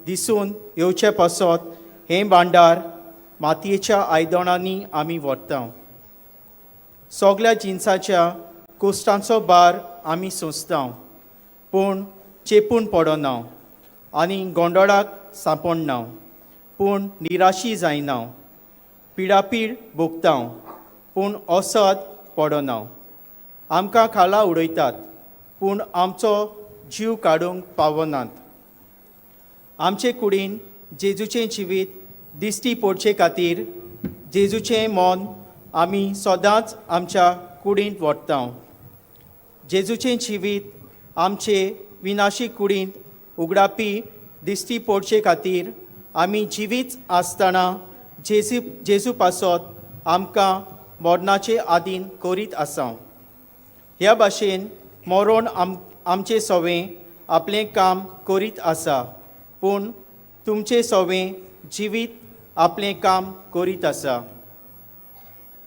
दिसून येवचे पासत हें भांडार मातयेच्या आयदनांनी आमी व्हरता. सगळ्या जिन्साच्या कोश्टांचो भार आमी सोंसता, पूण चेपून पडना आनी गोंदळाक सांपडना, पूण निराशी जायना. पिडापीड भोगता, पूण ओसद पडना. आमकां खाला उडयतात, पूण आमचो जीव काडूंक पावनात. आमचे कुडीन जेजूचें जिवीत दिश्टी पडचे खातीर जेजूचें मोन आमी सदांच आमच्या कुडींत व्हरता. जेजूचें जिवीत आमचे विनाशी कुडींत उगडापी दिश्टी पडचे खातीर आमी जिवीत आसतना जेजू पासत आमकां मरणाचे आदीन करीत आसा. ह्या भाशेन मरण आमचे सवें आपलें काम करीत आसा, पूण तुमचे सवें जिवीत आपलें काम करीत आसा.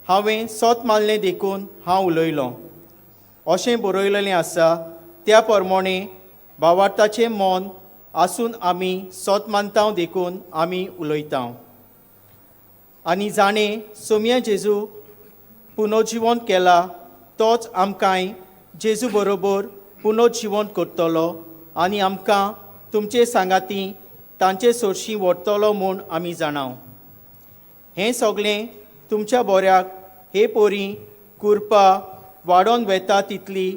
हांवें सोत मारलें देखून हांव उलयलों अशें बरयलेलें आसा. त्या प्रमाणे भावार्थाचें मोन आसून आमी सोत मानता देखून आमी उलयता. आनी जाणें सोम्या जेजू पुनर्जिवंत केला तोच आमकांय जेजू बरोबर पुनर्जिवंत करतलो आनी आमकां तुमचे सांगाती तांचे सोर्शी व्हरतलो म्हूण आमी जाणा. हें सगळें तुमच्या बऱ्याक हे पोरी कुरपा वाडोवन वेता तितली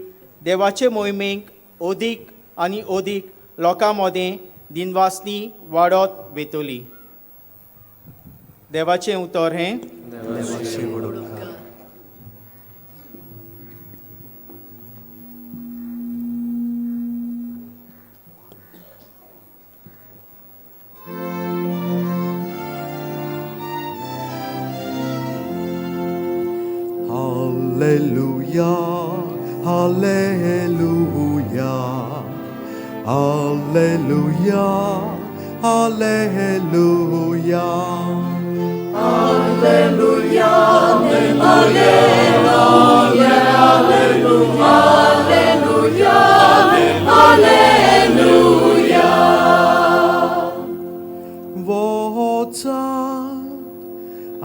देवाचे मोहिमेक ओदीक आनी ओदीक लोकां मदें दिनवासनी वाडत वेतली. देवाचें उतर हें Hallelujah, hallelujah, hallelujah, hallelujah. Hallelujah, hallelujah, hallelujah, hallelujah. वचात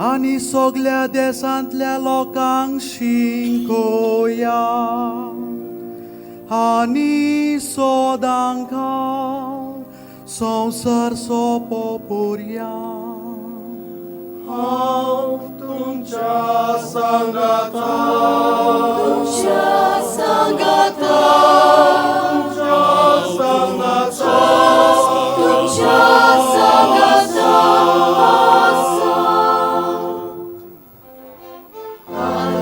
आनी सगळ्या देशांतल्या लोकांक शिंकोया आनी सोदांक संवसार सोंपोवया. हांव तुमच्या सांगाता, तुमच्या सांगाता, तुमच्या सांगाता आसा.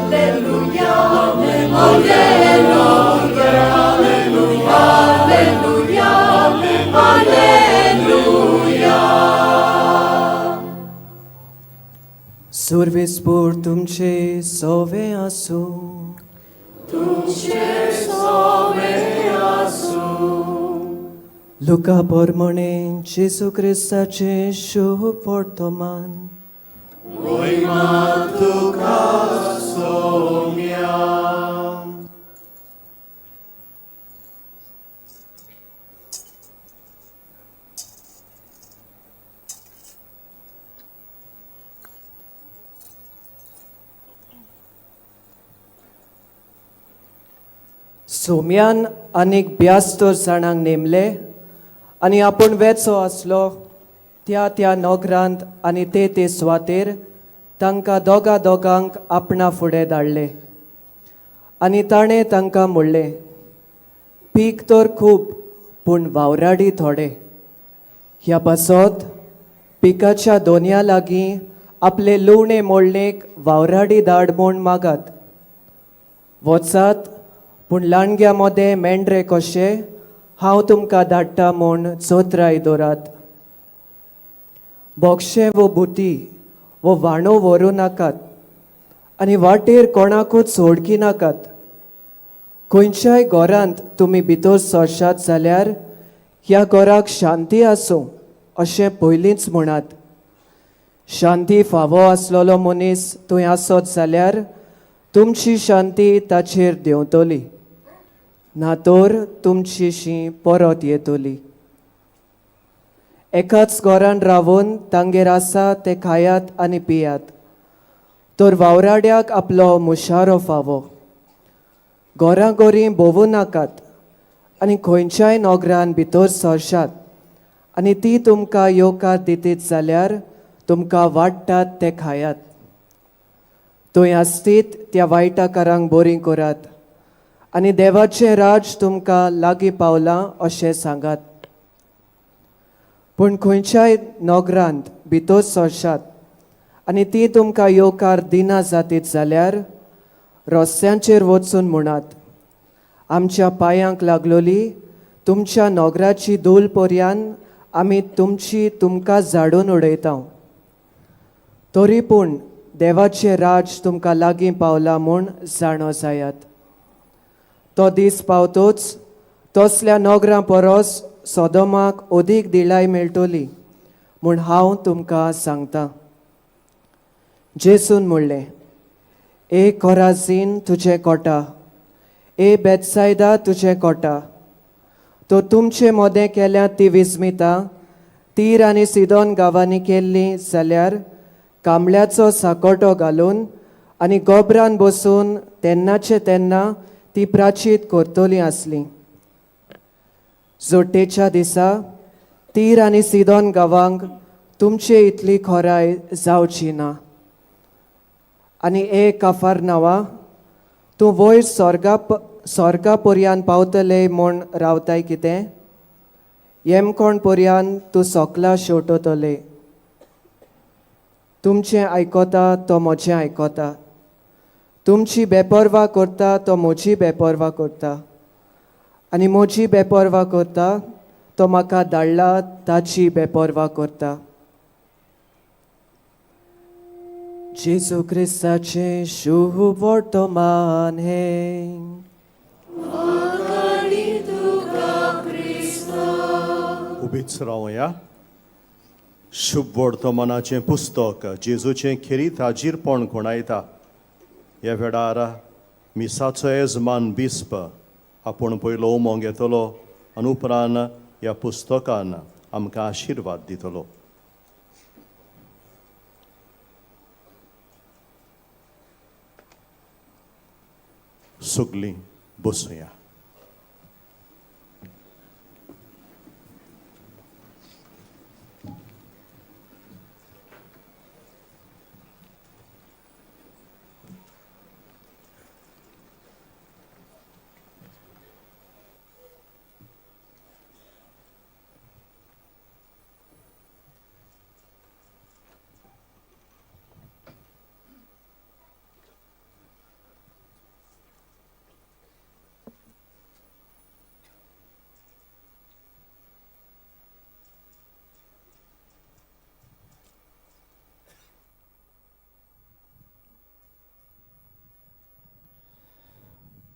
Hallelujah, hallelujah, hallelujah, hallelujah. सर्वेस्पोर तुमचे सोवे आसूं, तुमचे सोवे आसूं. लुका पोरमोणे जेजू क्रिस्ताचे शुभ वर्तमान. तुका सोम्या. सोम्यान आनीक 72 जाणांक नेमले आनी आपूण वेचो आसलो त्या त्या नोगरांत आनी ते सुवातेर तांकां दोगांक आपणा फुडें धाडले. आनी ताणें तांकां म्हणलें, पीक तर खूब पूण वावराडी थोडे. ह्या पासत पिकाच्या दोनया लागीं आपले लुवणे मोडणेक वावराडी धाड म्हूण मागात. वचात पूण लांडग्या मोदे मेंढरे कशे हांव तुमकां धाडटा म्हूण चोत्राय दोरात. बोक्षे वो बुटी वो वाणो व्हरू नाकात आनी वाटेर कोणाकूच सोडकी नाकात. खंयच्याय घरांत तुमी भितर सरशात जाल्यार ह्या घराक शांती आसूं अशें पयलींच म्हणात. शांती फावो आसलेलो मनीस थंय आसत जाल्यार तुमची शांती ताचेर देंवतली, ना तर तुमची शीं परत येतली. एकाच घरान रावून तांगेर आसा ते खायात आनी पियात. तर वावराड्याक आपलो मुशारो फावो. घोराघोरी भोवू नाकात आनी खंयच्याय नोगरान भितर सरशात आनी ती तुमकां येवकार दितीत जाल्यार तुमकां वाडटात ते खायात. थंय आसतीत त्या वायटाकारांक बोरी करात आनी देवाचें राज तुमकां लागीं पावलां अशें सांगात. पूण खंयच्याय नोगरांत भितर सरशात आनी ती तुमकां येवकार दिना जातीत जाल्यार रस्त्यांचेर वचून म्हणात, आमच्या पांयांक लागलोली तुमच्या नोगराची धूल पर्यान आमी तुमकां झाडून उडयता. तरी पूण देवाचें राज तुमकां लागीं पावला म्हूण जाणो जायात. तो दीस पावतोच तसल्या नोगरां परस सोदोमाक ओदीक दिलाय मेळटली म्हूण हांव तुमकां सांगतां. जेसून म्हणलें, ए कोराझीन तुजें कोटा, ए बेतसायदा तुजें कोटा. तो तुमचें मोदें केल्यार ती विस्मिता तीर आनी सिदोन गांवांनी केल्ली जाल्यार कांबळ्याचो साकोटो घालून आनी गोबरान बसून तेन्नाचे तेन्ना ती प्राचीत करतली आसली. जोडटेच्या दिसा तीर आनी सिदोन गांवांक तुमचे इतली खोराय जावची ना. आनी ए काफारनावा, तूं वयर स्वर्गा पर्यान पावतले म्हूण रावताय कितें? येमकोण पर्यान तूं सोकला शेवटतले. तुमचें आयकोता तो म्हजें आयकोता, तुमची बेपरवा करता तो म्हजी बेपरवा करता, आनी म्हजी बेपरवा करता तो म्हाका धाडला ताची बेपरवा करता. जेजू क्रिस्ताचें शुभ वर्तमान हे. उबीच रावया. शुभ वर्तमानाचें पुस्तक जेजूचें खेरीत हाजीरपण घोणायता. ह्या वेळार मिसाचो येजमान बिस्प आपूण पयलो उमो घेतलो आनी उपरांत ह्या पुस्तकान आमकां आशिर्वाद दितलो. सगलीं बसूया.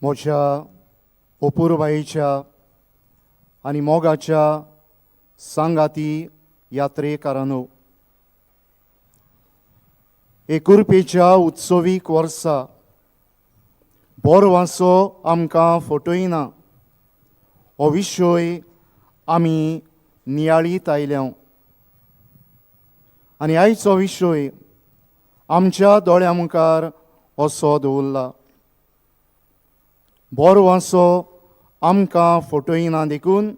म्हज्या अपुरबायेच्या आनी मोगाच्या सांगाती यात्रेकारांनो, एकुरपेच्या उत्सवीक वर्सा बोरवांचो आमकां फटयना हो विशय आमी नियाळीत आयल्या आनी आयचो विशय आमच्या दोळ्यां मुखार असो दवरला. बोरवांचो आमकां फटयना देखून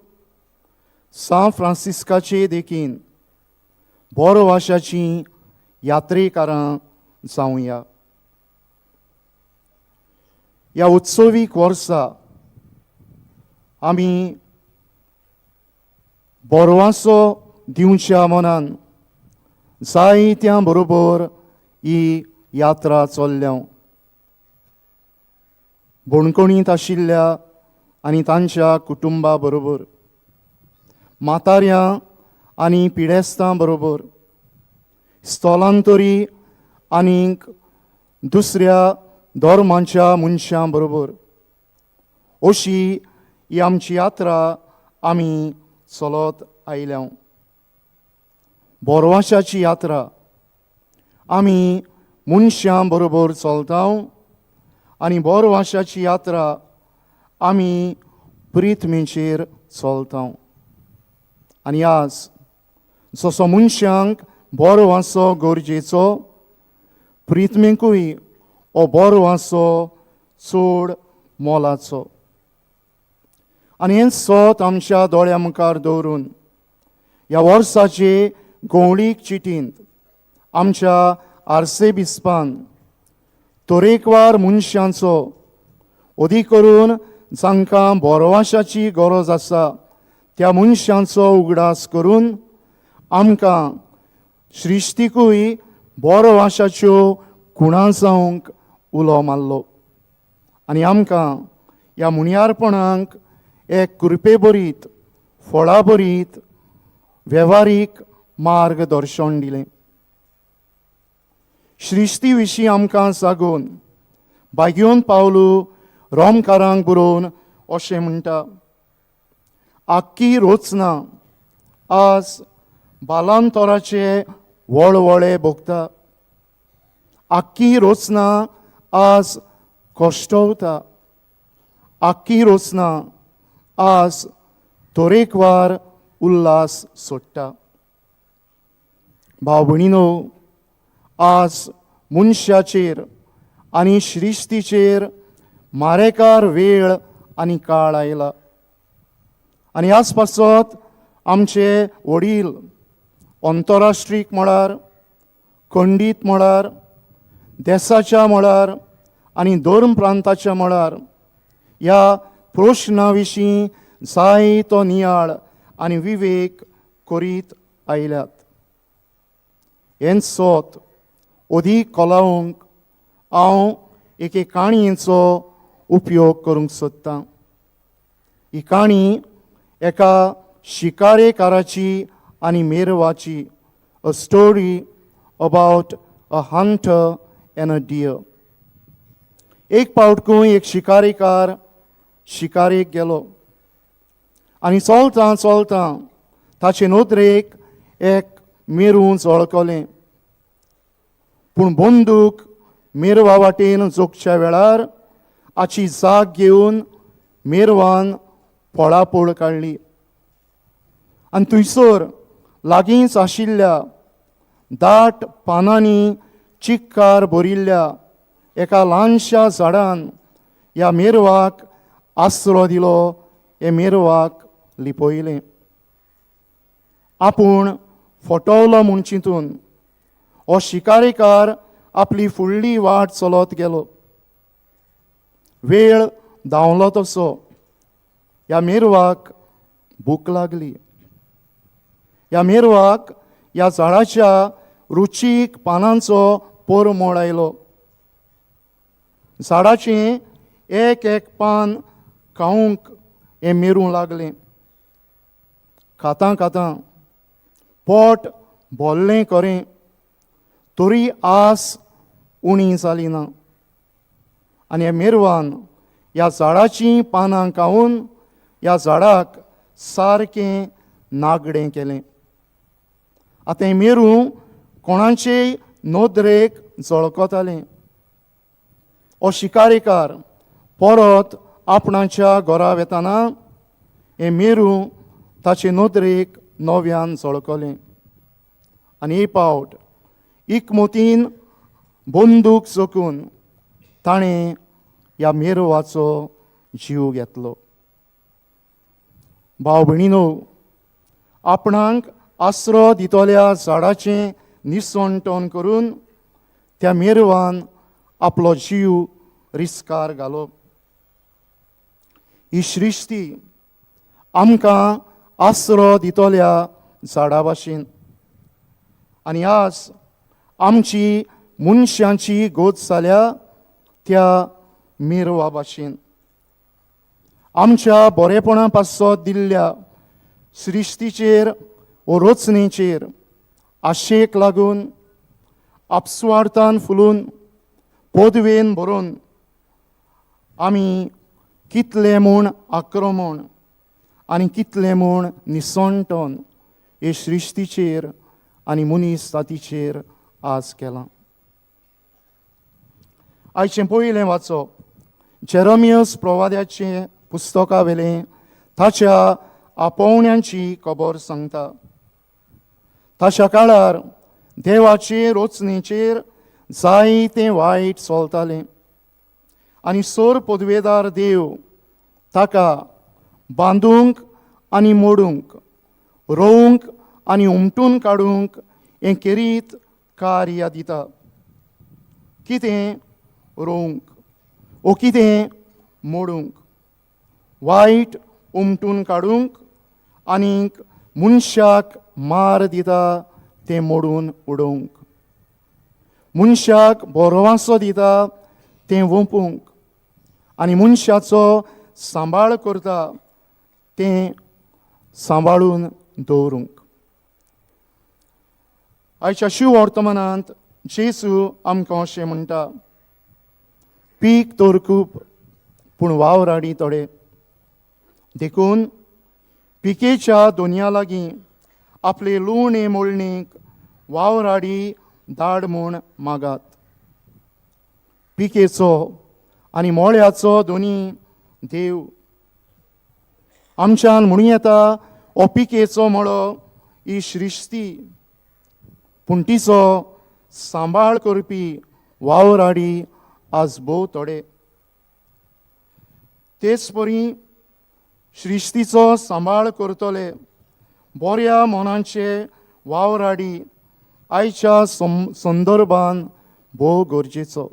सान फ्रांसिस्काचे देखीन बोरवाशाची यात्रेकारां जावया. ह्या उत्सवीक वर्सा आमी बोरवांचो दिवच्या मनान जायत्यां बरोबर ही यात्रा चल्ल्या. बोणकोणींत आशिल्ल्या आनी तांच्या कुटुंबा बरोबर, म्हाताऱ्यां आनी पिडेस्तां बरोबर, स्थलांतरी आनीक दुसऱ्या धर्मांच्या मनशां बरोबर अशी ही आमची यात्रा आमी चलत आयल्या. बोरवाशाची यात्रा आमी मनशां बरोबर चलता आनी बोरवाशाची यात्रा आमी प्रितमेचेर चलता. आनी आज जसो मनशांक बरो वासो गरजेचो, प्रितमेकूय हो बरो वासो चड मोलाचो. आनी हें सोत आमच्या दोळ्या मुखार दवरून ह्या वर्साचे गवळीक चिटींत आमच्या आर्सेबिस्पान तरेकवार मनशांचो, अदीक करून जांकां बोरवाशाची गरज आसा त्या मनशांचो उगडास करून आमकां सृश्टीकूय बोरवाशाच्यो खुणां जावंक उलो मारलो आनी आमकां ह्या मुनियारपणांक एक कृपे भरीत, फळां भरीत, वेव्हारीक मार्गदर्शन दिलें. सृश्टी विशीं आमकां सांगून बागयोन पावलू रोमकारांक बरोवन अशें म्हणटा, आख्खी रोचना आज बालांतराचे वळवळे भोगता. आख्खी रोचना आज कश्टवता. आख्खी रोचना आज तरेकवार उल्हास सोडटा. भाव भयणीनो, आज मनशाचेर आनी सृश्टीचेर मारेकार वेळ आनी काळ आयला. आनी ह्याच पासत आमचे वडील अंतरराष्ट्रीय मळार, खंडीत मळार, देशाच्या मळार आनी धर्म प्रांताच्या मळार ह्या प्रश्ना विशीं जायतो नियाळ आनी विवेक करीत आयल्यात. हें सोत अदीक कोलावंक हांव एके काणयेचो उपयोग करूंक सोदतां. ही काणी एका शिकारेकाराची आनी मेरवाची, a story about a hunter and a deer. एक पावटकूय एक शिकारेकार शिकारेक गेलो आनी चलतां चलतां ताचे नदरेक एक मेरू जळकलें. पूण बंदूक मेरवा वाटेन जोगच्या वेळार हाची जाग घेवन मेरवान पळापळ काडली आनी थंयसर लागींच आशिल्ल्या दाट पानांनी चिक्कार भरिल्ल्या एका ल्हानशा झाडान ह्या मेरवाक आसरो दिलो. हे मेरवाक लिपयलें. आपूण फटवलो म्हूण चिंतून हो शिकारेकार आपली फुडली वाट चलत गेलो. वेळ धांवलो तसो ह्या मेरवाक भूक लागली. ह्या मेरवाक ह्या झाडाच्या रुचीक पानांचो परमळ आयलो. झाडाचें एक एक पान खावंक हें मेरूं लागलें. खातां खातां पोट भरलें खरें, तरी आस उणी जाली ना. आनी ह्या मेरवान ह्या झाडाचीं पानां खावन ह्या झाडाक सारकें नागडें केलें. आतां हें मेरूं कोणाचेय नदरेक जळकतालें. हो शिकारेकार परत आपणाच्या घरा वेताना हें मेरूं ताचे नदरेक नव्यान जळकलें. आनी एक पावट एकमतीन बंदूक जोखून ताणें ह्या मेरवाचो जीव घेतलो. भाव भयणीनो, आपणाक आसरो दितल्या झाडाचें निसवण करून त्या मेरवान आपलो जीव रिस्कार घालप. ही सृश्टी आमकां आसरो दितल्या झाडा भाशेन आनी आज आमची मनशांची गोच जाल्या त्या मेरवा भाशेन. आमच्या बरेपणा पासत दिल्ल्या सृश्टीचेर व रचनेचेर आशेक लागून आपसुवार्थान फुलून पदवेन भरून आमी कितले म्हूण आक्रमण आनी कितले म्हूण निसंटन हे सृश्टीचेर आनी मनीस जातीचेर आज केलां. आयचें पयलें वाचप जेरेमियास प्रवाद्याचें पुस्तका वेलें ताच्या आपोवण्यांची खबर सांगता. तशा काळार देवाचेर रचनेचेर जायतें वायट चलतालें आनी सोर पदवेदार देव ताका बांदूंक आनी मोडूंक, रोवंक आनी उमटून काडूंक हें करीत कार्य दिता. कितें रोवंक ओ कितें मोडूंक, वायट उमटून काडूंक आनीक मनशाक मार दिता तें मोडून उडोवंक, मनशाक बरोवांसो दिता तें वोंपूंक आनी मनशाचो सांबाळ करता तें सांबाळून दवरूंक. आयच्या शिव वर्तमानांत जेजू आमकां अशें म्हणटा, पीक तर खूब पूण वावराडी थोडे. देखून पिकेच्या दोनया लागीं आपले लुणे मोळणीक वावराडी धाड म्हूण मागात. पिकेचो आनी मोळ्याचो दोनी देव आमच्यान म्हणूं येता हो पिकेचो मळो ही श्रिश्ती, पूण तिचो सांबाळ करपी वावराडी आज भोव थोडे. तेच परी श्रिश्तीचो सांबाळ करतले बऱ्या मनाचे वावराडी आयच्या संदर्भान भोव गरजेचो.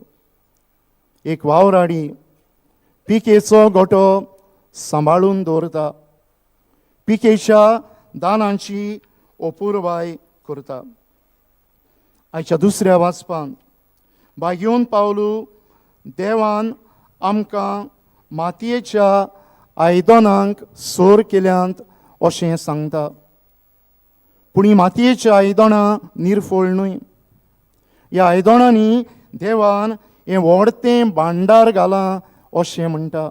एक वावराडी पिकेचो गोठो सांबाळून दवरता, पिकेच्या दानांची अपुरबाय करता. आयच्या दुसऱ्या वाचपान बागेवन पावलू देवान आमकां मातयेच्या आयदनांक सोर केल्यांत अशें सांगता. पूण ही मातयेची आयदनां निरफळ न्हय. ह्या आयदनांनी देवान हें व्हडतें भांडार घालां अशें म्हणटा.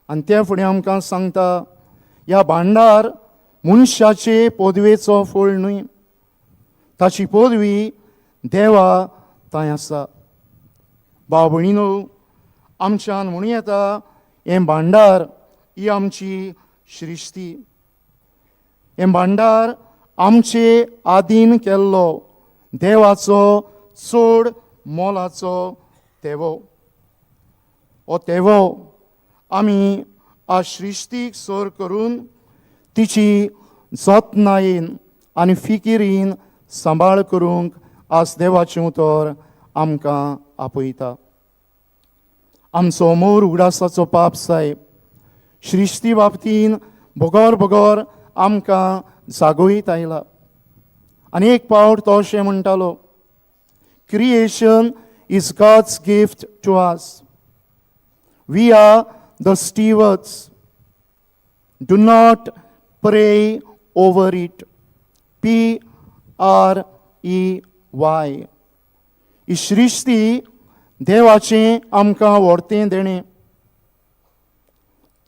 आनी ते फुडें आमकां सांगता, ह्या भांडार मनशाचे पदवेचो फळ न्हय, ताची पदवी देवा थंय आसा. भाव भयणीनो, आमच्यान म्हणूं येता हें भांडार ही आमची श्रिश्ती. हें भांडार आमचे आदीन केल्लो देवाचो चड मोलाचो तेवो. हो तेवो आमी आज श्रिश्तीक सोर करून तिची जतनायेन आनी फिकिरीन सांबाळ करूंक आज देवाचें उतर आमकां आपयता. आमचो मोर उगडासाचो पाप साहेब श्रिश्ती बाबतीन बोगोर बोगोर आमकां जागोयत आयला. आनी एक पावट तो अशें म्हणटालो, creation is God's gift to us. We are the stewards. Do not prey over it. PREY. ही श्रिश्ती देवाचें आमकां व्हडतें देणें.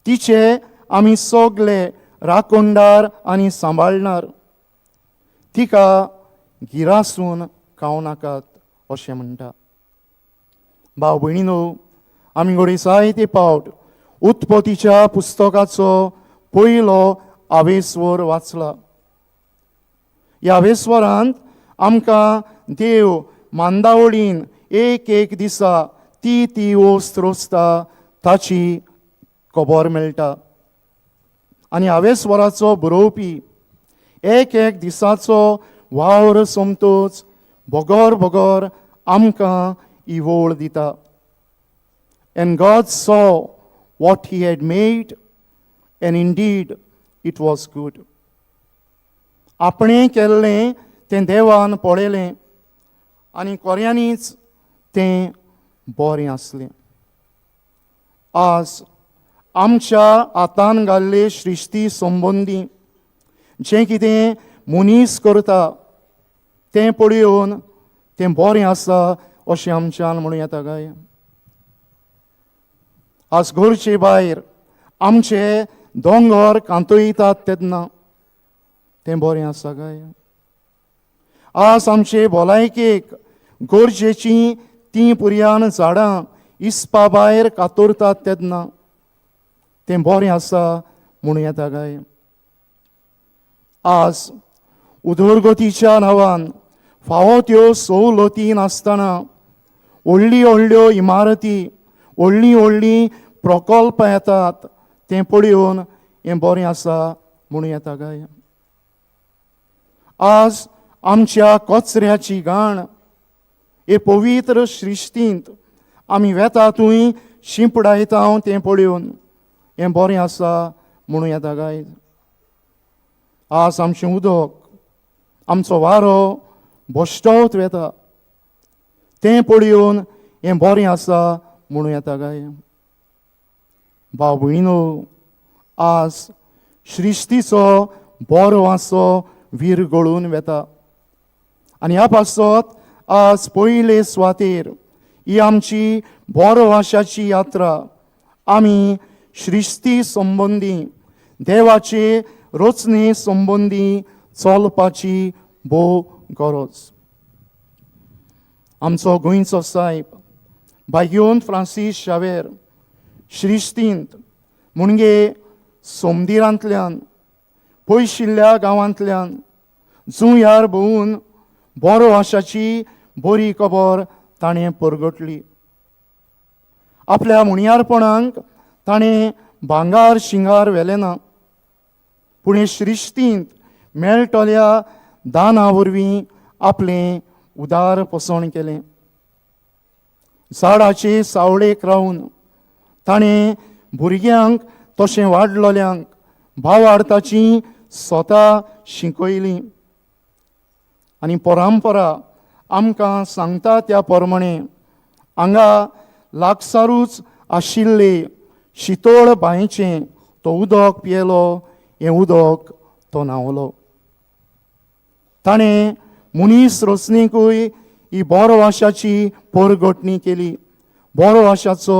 तिचे आमी सगळे राखणदार आनी सांबाळणार. तिका गिरासून खावं नाकात अशें म्हणटा. भाव भयणीनो, आमी घडये जायते पावट उत्पत्तीच्या पुस्तकाचो पयलो आवेस्वर वाचला. ह्या आवेस्वरांत आमकां देव मांदावळीन एक एक दिसा ती वस्त रोसता ताची खबर मेळटा. आनी आवेस्वराचो बरोवपी एक एक दिसाचो वावर सोमतोच बोगोर बोगोर आमकां ही वोळ दिता. And God saw what he had made, and indeed it was good. आपणें केल्लें तें देवान पळयलें आनी कोऱ्यांनीच तें बरें आसलें. आज आमच्या हातान घाल्ले श्रिश्ती संबंदी जें कितें मनीस करता तें पळयोवन तें बरें आसा अशें आमच्यान म्हणूं येता काय. आज घरचे भायर आमचे दोंगर कांतयतात तेन्ना तें बरें आसा काय. आज आमचे भलायकेक गरजेचीं तीं पुरयान झाडां इस्पा भायर कातरतात तेन्ना तें बरें आसा म्हणूं येता काय. आज उदरगतीच्या नांवान फावो त्यो सवलती नासतना व्हडली व्हडल्यो इमारती, व्हडली व्हडली प्रकल्प येतात तें पळयोवन हें बरें आसा म्हणूं येता काय. आज आमच्या कचऱ्याची घाण हे पवित्र श्रिश्तींत आमी वेतातूय शिंपडायता तें पळयोवन हें बरें आसा म्हणूं येता काय. आज आमचें उदक, आमचो वारो बश्टावत वेता तें पळयोवन हें बरें आसा म्हणूं येता काय. भाव भयणो, आज श्रिश्तीचो बरो वासो विरगळून वेता आनी ह्या पासत आज पयले सुवातेर ही आमची बरो वाशाची यात्रा आमी श्रिश्ती संबंदी, देवाचे रचने संबंदी चलपाची भोव गरज. आमचो गोंयचो साहेब भाग्योन फ्रांसीस शावेर श्रिश्तींत म्हणजे सोमदिरांतल्यान पयशिल्ल्या गांवांतल्यान जुंयार भोंवून बरो वाशाची बरी खबर ताणें परगटली. आपल्या मुणयारपणांक ताणें भांगार शिंगार व्हेलें ना, पूण हे श्रिश्तींत मेळटल्या दाना वरवीं आपलें उदार पसण केलें. झाडाचे सावळेक रावन ताणें भुरग्यांक तशें वाडलोल्यांक भावार्थाची स्वता शिकयली आनी परंपरा आमकां सांगता त्या प्रमाणे हांगा लागसारूच आशिल्ले शितोळ बांयचें तो उदक पियेलो, हें उदक तो न्हांवलो. ताणें मनीस रचनेकूय ही बरो वाशाची परगटणी केली, बरो वाशाचो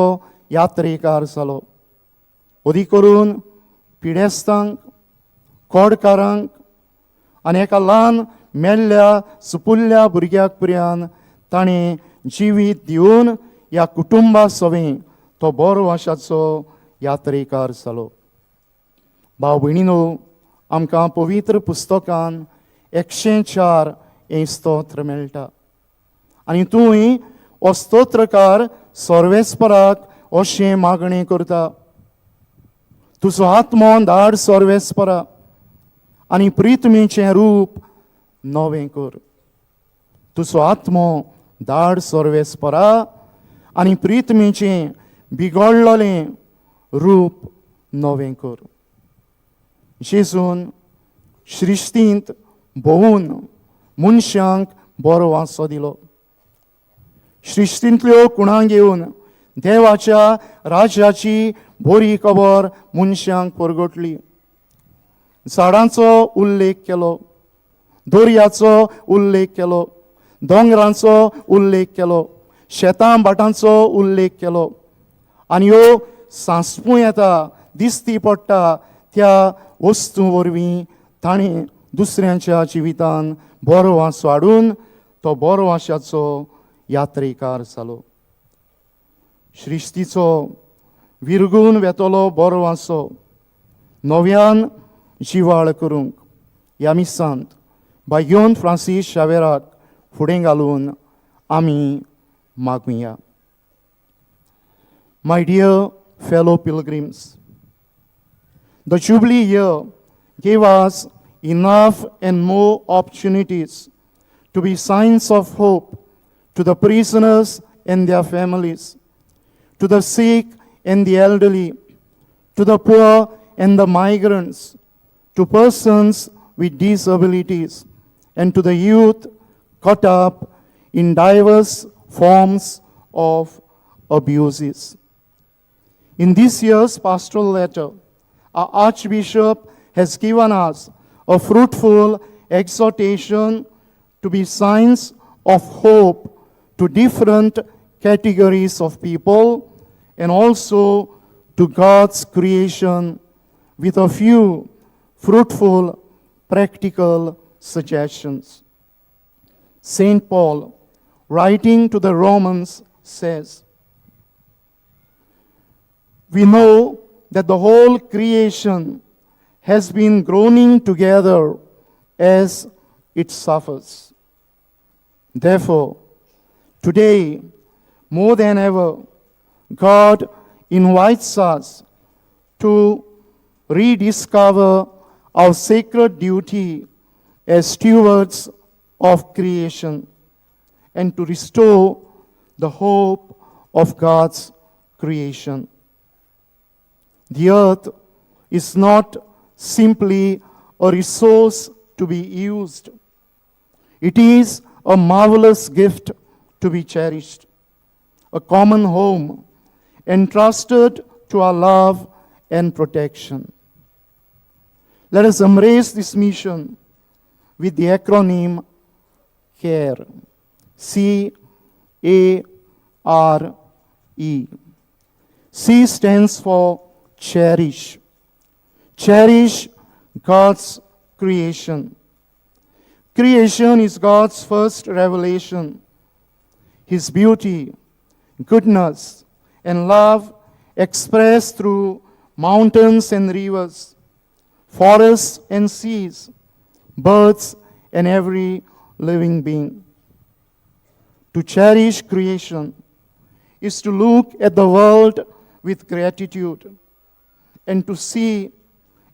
यात्रेकार जालो. अदी करून पिडेस्तांक, कोडकारांक आनी एका ल्हान मेल्ल्या सुपुल्ल्या भुरग्याक पर्यान ताणें जिवीत दिवन ह्या कुटुंबा सवें तो बरो वाशाचो यात्रेकार जालो. भाव भयणीनो, आमकां पवित्र पुस्तकान 104 हें स्तोत्र मेळटा आनी तूंय हो स्तोत्रकार सर्वेस्पराक अशें मागणें करता. तुजो आत्मो धाड सर्वेस्परा आनी प्रितमेचें रूप नवें कर. तुजो आत्मो धाड सर्वेस्परा आनी प्रितमेचें बिगडलोलें रूप नवें कर. जेजून श्रिश्तींत भोंवून मनशांक बरो वासो दिलो. श्रिश्तींतल्यो कुणां घेवन देवाच्या राज्याची बरी खबर मनशांक परगटली. झाडांचो उल्लेख केलो, दर्याचो उल्लेख केलो, दोंगरांचो उल्लेख केलो, शेतां भाटांचो उल्लेख केलो आनी ह्यो सांसपूं येता दिसती पडटा त्या वस्तू वरवीं ताणें दुसऱ्यांच्या जिवितान बरो वासो हाडून तो बरो वाशाचो यात्रेकार जालो. श्रिश्तीचो विरगून वेतलो बरो वासो नव्यान जिवाळ करूंक ह्या मिसांत भाग्योन फ्रांसीस शावेराक फुडें घालून आमी मागुया. My dear fellow pilgrims, the Jubilee year gave us enough and more opportunities to be signs of hope to the prisoners and their families, to the sick and the elderly, to the poor and the migrants, to persons with disabilities, and to the youth caught up in diverse forms of abuses. In this year's pastoral letter, our Archbishop has given us a fruitful exhortation to be signs of hope to different categories of people and also to God's creation with a few fruitful practical suggestions. St. Paul, writing to the Romans, says, "We know that the whole creation has been groaning together as it suffers. Therefore, today, more than ever, God invites us to rediscover our sacred duty as stewards of creation and to restore the hope of God's creation. The earth is not simply a resource to be used. It is a marvelous gift to be cherished, a common home entrusted to our love and protection. Let us embrace this mission with the acronym CARE, C-A-R-E. C stands for cherish. Cherish God's creation. Creation is God's first revelation. His beauty, goodness, and love expressed through mountains and rivers, forests and seas, birds and every living being. To cherish creation is to look at the world with gratitude and to see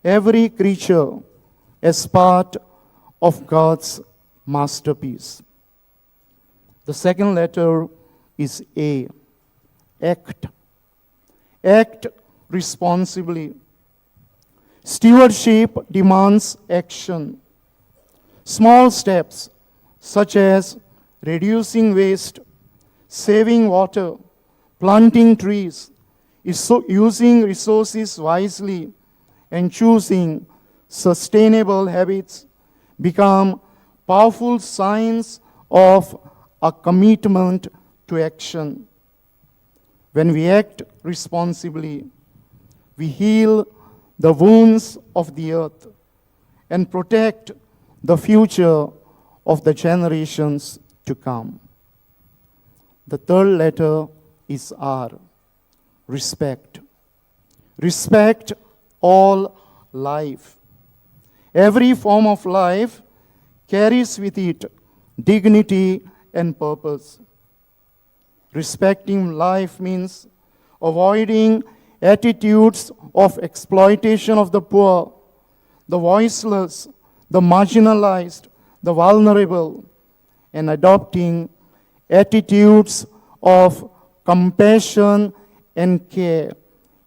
every creature as part of God's masterpiece. The second letter is A, act. Act responsibly. Stewardship demands action. Small steps such as reducing waste, saving water, planting trees, using resources wisely, and choosing sustainable habits become powerful signs of a commitment to action. When we act responsibly, we heal the wounds of the earth and protect the future of the generations to come. The third letter is R, respect. Respect all life. Every form of life carries with it dignity and purpose. Respecting life means avoiding attitudes of exploitation of the poor, the voiceless, the marginalized, the vulnerable, and adopting attitudes of compassion and care,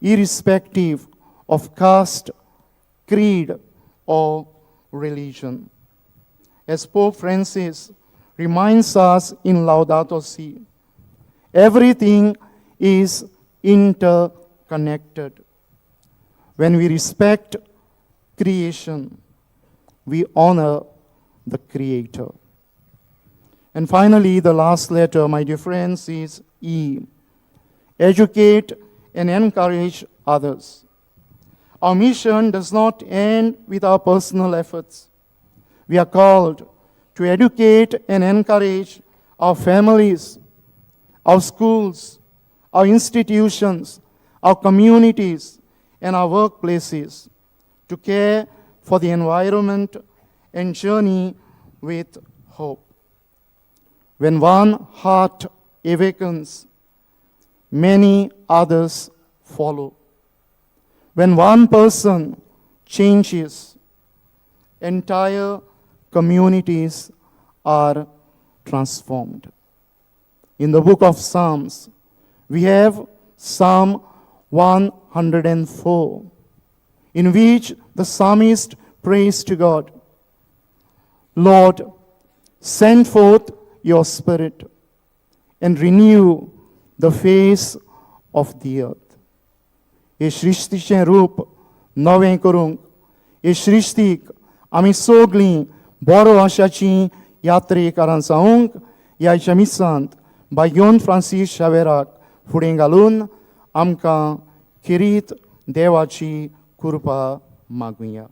irrespective of caste, creed, or religion. As Pope Francis reminds us in Laudato Si, everything is interconnected. When we respect creation, we honor the Creator. And finally, the last letter, my dear friends, is E. Educate and encourage others. Our mission does not end with our personal efforts. We are called to educate and encourage our families, our schools, our institutions, our communities, and our workplaces to care for the environment and journey with hope. When one heart awakens, many others follow. When one person changes, entire communities are transformed. In the book of Psalms, we have Psalm 104, in which the psalmist prays to God, Lord, send forth your spirit and renew the face of the earth. हे सृष्टीचें रूप नवें करूंक, हे सृष्टीक आमी सगळीं बरो आशाची यात्रेकारां जावंक ह्या मिसांत बायोन फ्रांसीस शावेराक फुडें घालून आमकां खिरीत देवाची कृपा मागुया.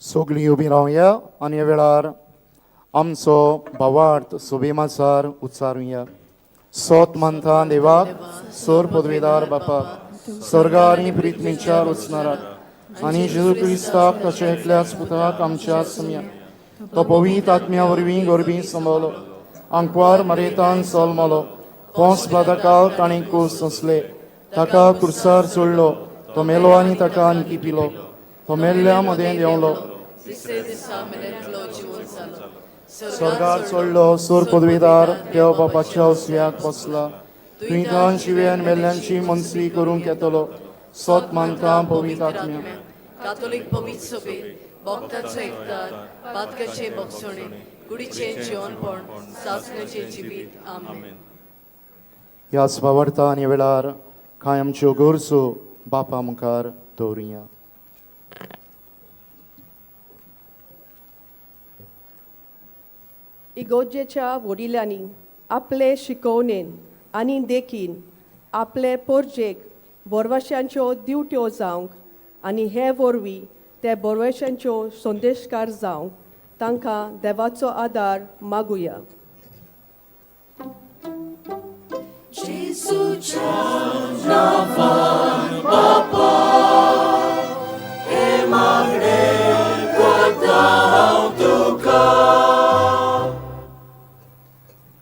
सगळीं उबी रावया आनी ह्या वेळार आमचो भावार्थ सुबेमाचार उच्चारुया. सोत मानता देवाक, सोर पदवेदार बापाक, स्वर्गा आनी पृथ्वीच्या रचणाराक आनी जेजू क्रिस्ताक ताच्या एकल्याच पुताक आमच्या सम्या तो पवित्र आत्म्या वरवीं गोरबी संभवलो, आंकवार मरेतान सोलमलो, पोंस बादकाल ताणें कूस सोंसले, ताका कुर्सार सोडलो, तो मेलो आनी ताका आनकी पिलो, तो मेल्ल्या मदें देंवलो, तिसरे दिसा मेरेंतलो जिवंत जालो. स्वर्गार सोडलो, सोर पदवेदार देव बापाच्या उसव्याक बसला, तुयें शिव्यान मेल्ल्यांची मनसली करूंक येतलो, सोत मानता पवित्र आत्म्या. कातोलीक पवित्र सभे, भक्तांचो एकतात, पातकाचे भक्षणे, कुडीचे जेवणपण, सासणेचे जिवीत. आमेन. ह्याच भावार्था आनी वेळार कांय आमच्यो गरजो बापा मुखार दवरुया. इगोर्जेच्या वडिलांनी आपले शिकवणेन आनी देखीन आपले पोरजेक बोरवाश्यांच्यो दिवट्यो जावंक आनी हे वरवीं ते बोरवाश्यांच्यो संदेशकार जावंक तांकां देवाचो आदार मागुया.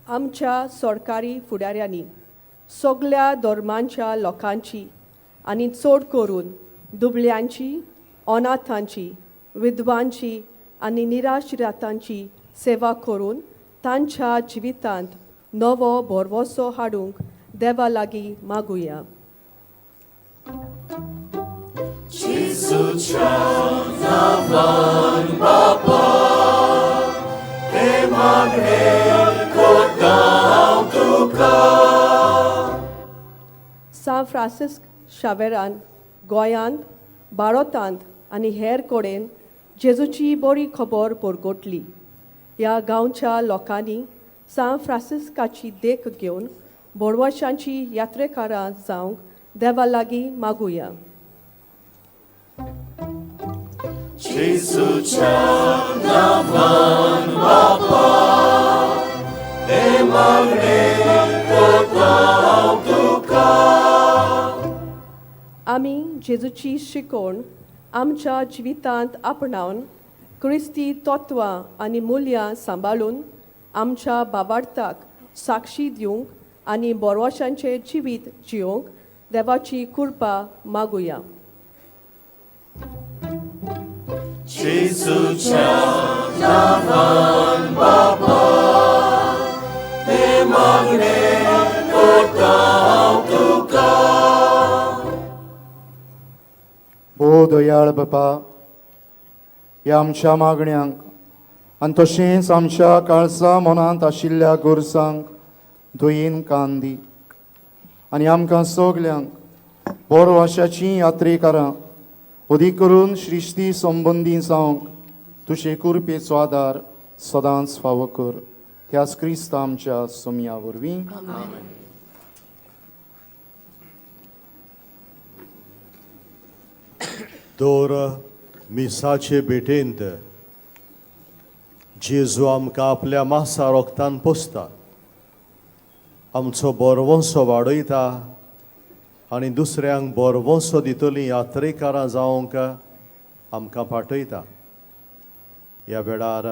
आमच्या सरकारी फुडाऱ्यांनी सगळ्या धर्मांच्या लोकांची आनी चड करून दुबळ्यांची, अनाथांची, विधवांची आनी निराश्रितांची सेवा करून तांच्या जिवितांत नवो भरवोसो हाडूंक देवा लागीं मागुया. सान फ्रांसिस्क शावेरान गोंयांत, भारतांत आनी हेर कडेन जेजूची बरी खबर परगटली. ह्या गांवच्या लोकांनी सान फ्रांसिस्काची देख घेवन बोडवाशांची यात्रेकारां जावंक देवा लागीं मागुया. आमी जेजूची शिकवण आमच्या जिवितांत आपणावन क्रिस्ती तत्वां आनी मुल्यां सांबाळून आमच्या भावार्थाक साक्षी दिवंक आनी बोरवाशांचें जिवीत जिवंक देवाची कृपा मागुया. ओ दयाळ बापा, ह्या आमच्या मागण्यांक आनी तशेंच आमच्या काळजा मनांत आशिल्ल्या गरजांक दयेन कान दी आनी आमकां सगल्यांक बोरवाशाची यात्रेकारां अदीक करून श्रिश्ती संबंदी जावंक तुजे कृपेचो आदार सदांच फावो कर. त्याच क्रिस्त आमच्या सोम्या वरवीं. तर मिसाचे भेटेंत जेजू आमकां आपल्या मासा रोगतान पोसता, आमचो बोरवंसो वाडयता आनी दुसऱ्यांक बोरवंसो दितलीं यात्रेकारां जावंक आमकां पाठयता. ह्या वेळार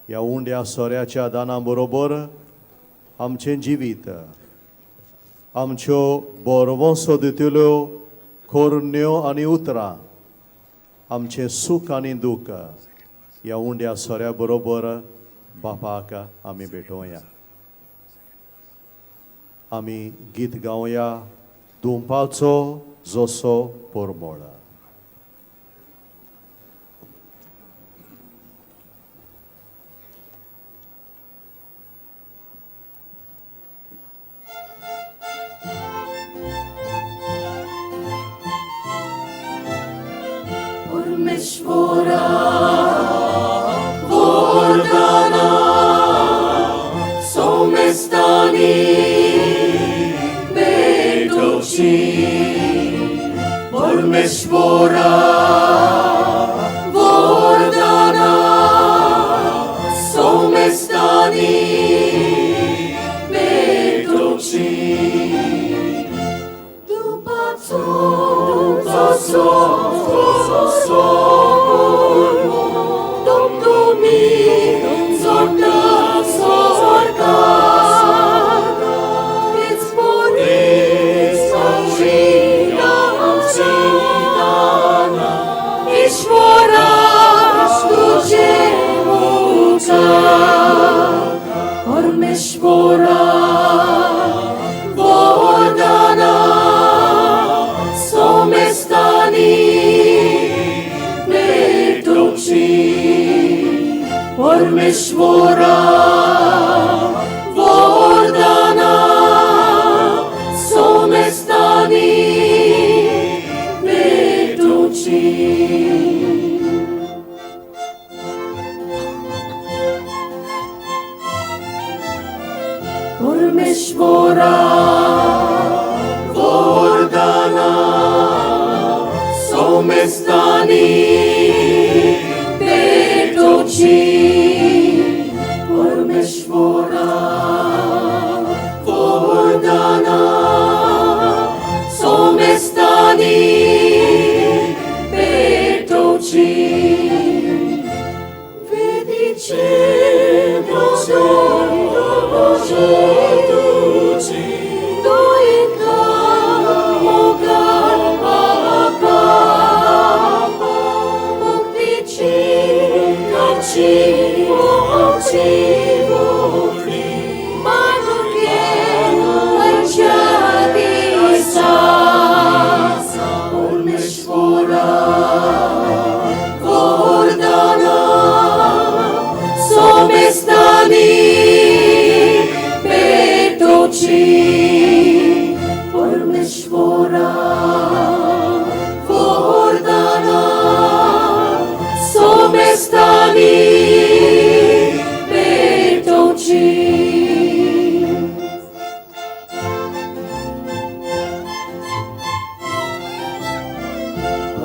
ह्या उंड्या सोऱ्याच्या दाना बरोबर आमचें जिवीत, आमच्यो बोरवंसो दितल्यो खोर्न्यो आनी उतरां, आमचें सूख आनी दूख ह्या उंड्या सोऱ्या बरोबर बापाक आमी भेटोवया. आमी गीत गावया, दुंपाचो जसो परमळ. परमेश्वरा वरदाना सोमेस्तानी बेटोची परमेश्वरा वरदाना परमेश्वरा वरदाना सोमेस्तानी भेटुची परमेश्वरा वरदाना सोमेस्तानी भेटुची परमेश्वरा वरदाना सोमेस्तानी भेटुची वेदीचे परमेश्वरा वरदाना सोमेस्तानी भेटुची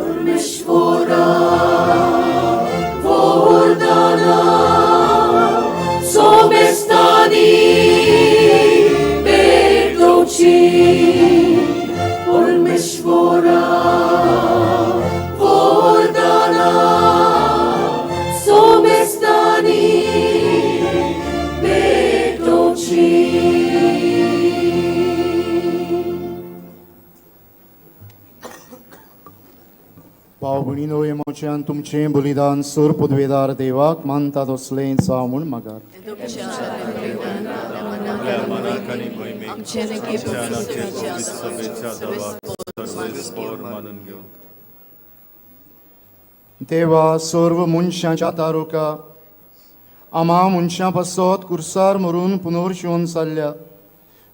परमेश्वरा वरदाना सोमेस्तानी भेटुची परमेश्वरा वरदाना सोमेस्तानी भेटुची भाव भयणीनो हे मोच्यान तुमचें बलिदान सर पदवेदार देवाक मानतात असलें जावं म्हूण मागात देवा सर्व मनशांच्या तारुका आम्हा मनशां पासत कुर्सार मरून पुनर्शिवन जाल्ल्या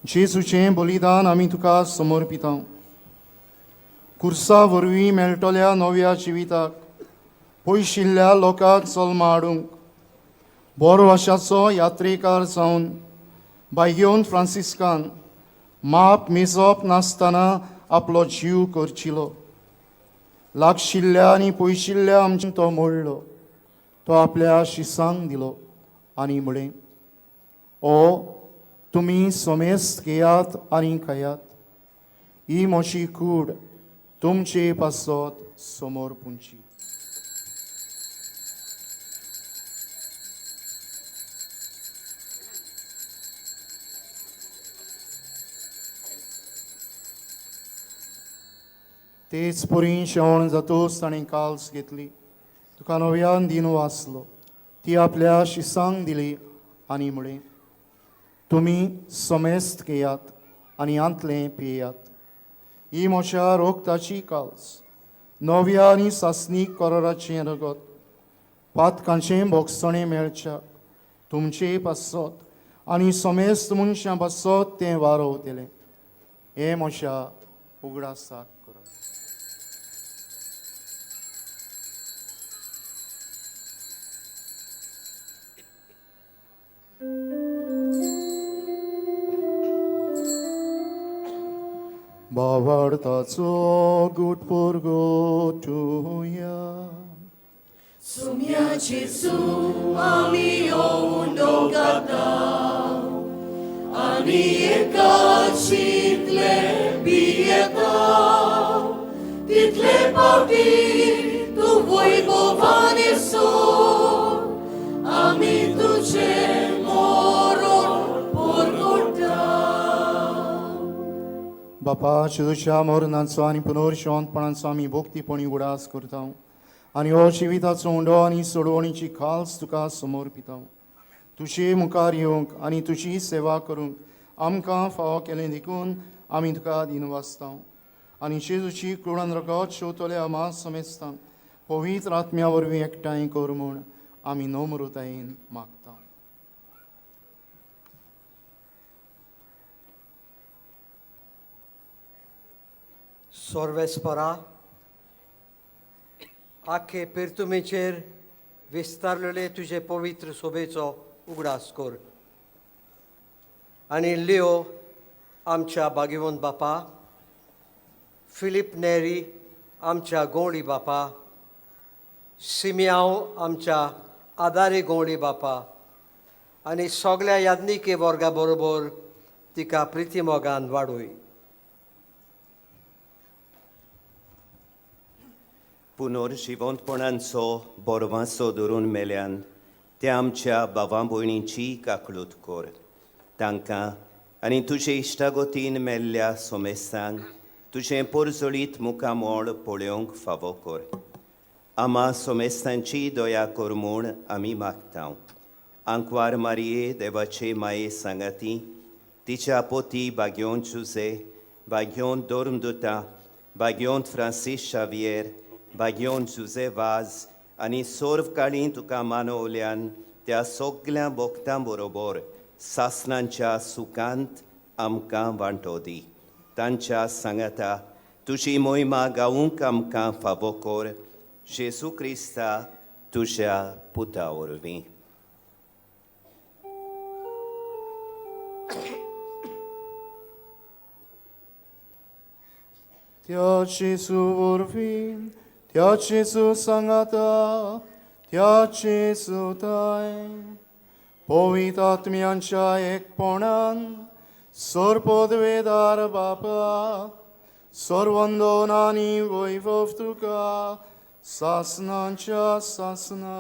जेजूचें बलिदान आमी तुका समर्पिता कुर्सा वरवीं मेळटल्या नव्या जिविताक पयशिल्ल्या लोकांक जल्मा हाडूंक बरो आशाचो यात्रेकार जावन बायगेवन फ्रांसिस्कान माप मेजप नासतना आपलो जीव करचिलो लागशिल्ल्या आनी पयशिल्ल्या आमचे तो मोडलो तो आपल्या शिसांक दिलो आनी म्हळें ओ तुमी सोमेस्त घेयात आनी खायात ही म्हजी कूड तुमचे पासत समोर पुंची तेच परी शेवण जातोच ताणें काल्स घेतली तुका नव्यान दिन वाचलो ती आपल्या शिसांक दिली आनी म्हळें तुमी सोमेस्त घेयात आनी आंतलें पियेयात ही म्हज्या रोगताची काल्स नव्या आनी सासनीक कराराचें रगत पातकांचें भोगसणें मेळच्या तुमचे पासत आनी सोमेस्त मनशां पासत तें वारोवतलें हें म्हज्या उगडासाक करात बावार्थाचो गुटपुरगो तुया Sumia Jesu ami ondo gata ani eka chitle bieta ti कितले पावटी तू वैभवान येसो आमी तुझे मोरोन परगोटा बापा तुझ्या मरणाचो आनी पुनर्शांतपणाचो आमी भोक्तीपणी उडास करता आनी हो जिविताचो उंडो आनी सोडवणीची खाल्स तुका समर्पिता तुजे मुखार येवंक आनी तुजी सेवा करूंक आमकां फावो केलें देखून आमी तुका दिनवासता आनी जेजूची क्रोडान रगत शेवतले आमा समेस्तांक पवित्र आत्म्या वरवीं एकठांय कर म्हूण आमी नम्रतायेन मागता. सर्वेस्परा आखे पिर्तुमेचेर विस्तारलेले तुजे पवित्र सोबेचो उगडास कर आनी लिओ आमच्या भाग्यवंत बापा, फिलिप नेरी आमच्या गोंवळी बापा, सिमियांव आमच्या आदारे गोंवळी बापा आनी सगळ्या याज्ञिके वर्गा बरोबर तिका प्रिती मोगान वाडोय. पुनर्जिवंतपणांचो बोरवांचो धरून मेल्यान त्या आमच्या भावां भयणींची काकळूत कर. तांकां आनी तुजे इश्टागोतीन मेल्ल्या सोमेस्तांक तुजें पोरजोळीत मुखामोळ पळोवंक फावो कर. आमा सोमेस्तांची दया कर म्हूण आमी मागता. आंकवार मारये देवाचे माये सांगाती, तिच्या पोती भाग्योंत जुजे, भाग्योंत दोर्मदुता, भाग्योंत फ्रांसीस शावियर, भाग्योंत जुजे वाज आनी सोर्व काळी तुका मानवल्यान त्या सगळ्या भोगतां बरोबर सासणांच्या सुखांत आमकां वांटो दी. तांच्या सांगाता तुजी मोहिमा गावूंक आमकां फावो कर. जेजू क्रिस्ता तुज्या पुता वरवीं. त्या जेजू वरवीं त्या जेजू सांगाता त्या जेजू ताय पवित्र आत्म्यांच्या एकपणान सर्पदवेदार बापा सर्वंदोन आनी वैभव तुका सासनांच्या सासना.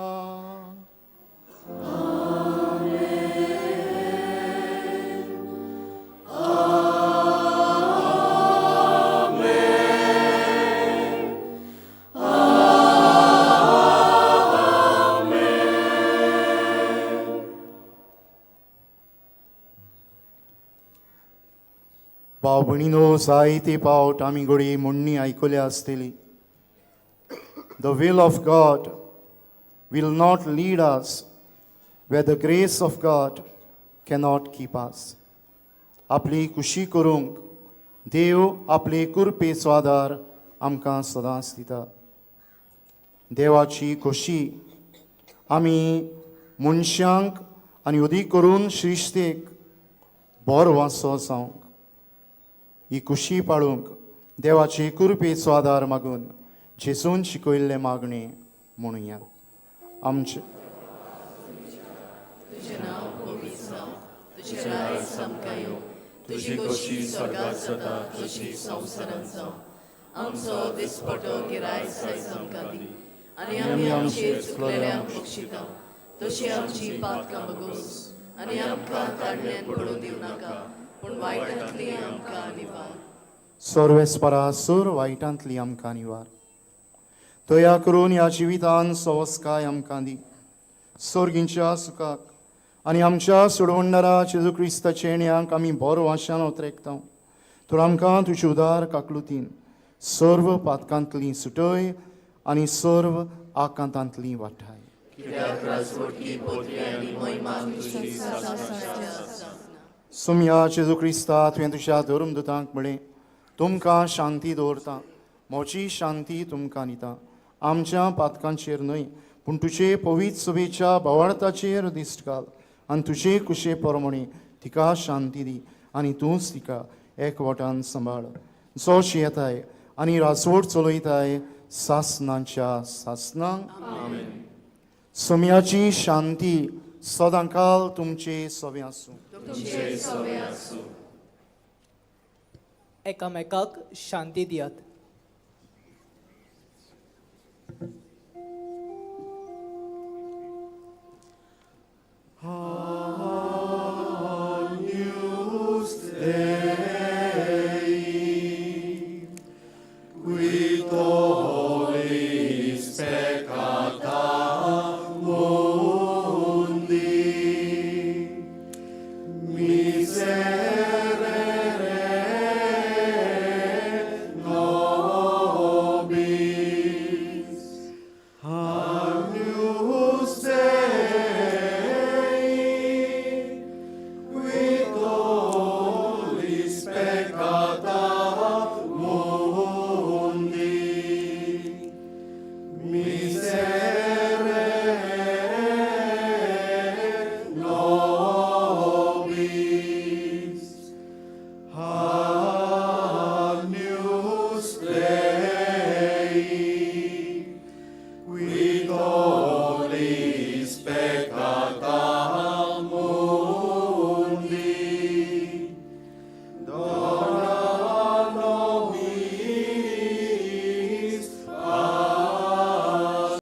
भाव भयणीनो, जायते पावट आमी घडी म्हणणी आयकल्या आसतली. The will of God will not lead us where the grace of God cannot keep us. आपली खुशी करूंक देव आपले कृपेचो आदार आमकां सदांच दिता. देवाची खोशी आमी मनशांक आनी अदीक करून श्रिश्तेक बरो वासो जावंक ही खुशी पाळूंक देवाचे कृपेचो आदार मागून जेजून शिकयल्ले मागणे म्हणुया. आमचे तुझी खोशी स्वर्गात जाता तशी संवसारांत जावं. आमचो दिसपटो गिरायसाय आमकां दी आनी आमी आमचेर चुकलेल्यांक बक्षिता. तशी आमची पातकां बगोस आनी आमकां ताडण्यान पडूं दिवं नाका, पूण वायटांतली आमकां निवार. सर्वेस्परा सूर वायटांतली आमकां निवार. दया करून ह्या जिवितान सवस्काय आमकां दी. सर्गींच्या सुखाक आनी आमच्या सोडवणदारा जेजू क्रिस्ताचे येण्याक आमी बरो आशान ओतरेकता. तर आमकां तुजे उदार काकलुतीन सर्व पातकांतली सुटय आनी सर्व आकांतांतली वाठाय. कित्याक राजवटी पोतरी आनी महिमा तुजी सुमया जेजू क्रिस्ता तुवें तुज्या धर्मदुतांक म्हळें, तुमकां शांती दवरता, म्हजी शांती तुमकां दिता. आमच्या पातकांचेर न्हय पूण तुजे पवित्र सभेच्या भावार्थाचेर दिश्ट घाल आनी तुजे कुशे प्रमाणे तिका शांती दी आनी तूंच तिका एकवटान सांबाळ. जोश येताय आनी राजवट चलयताय सासनांच्या सासनांक. सुमयाची शांती सदांकाल तुमचे सवे आसूं. एकामेकाक शांती दियात.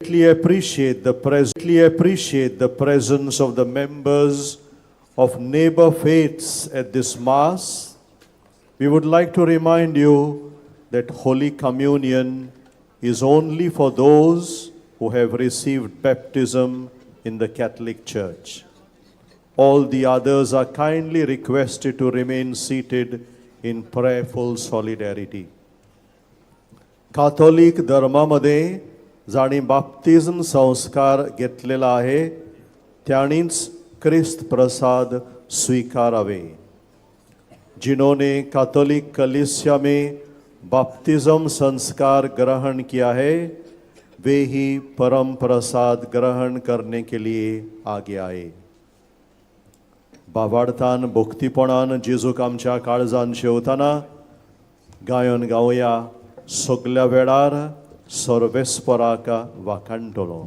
greatly appreciate the presence of the members of neighbor faiths at this Mass, we would like to remind you that Holy Communion is only for those who have received baptism in the Catholic Church. All the others are kindly requested to remain seated in prayerful solidarity. Catholic धर्मामध्ये जाणी बाप्तिझम संस्कार घेतलेला आहे त्यांनीच ख्रिस्त प्रसाद स्वीकारावे. जिन्होंने Catholic कलीसिया में बपतिस्म संस्कार ग्रहण किया है वे ही परम प्रसाद ग्रहण करने के लिए आगे आए. बावार्थान भक्तीपणान जेजूक आमच्या काळजान शेवताना गायन गावया सगल्या वेळार सर्वेस्पराक वाखाणटलो.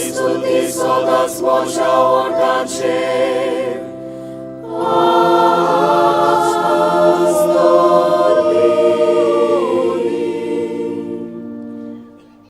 Stuti sodas mocia ordace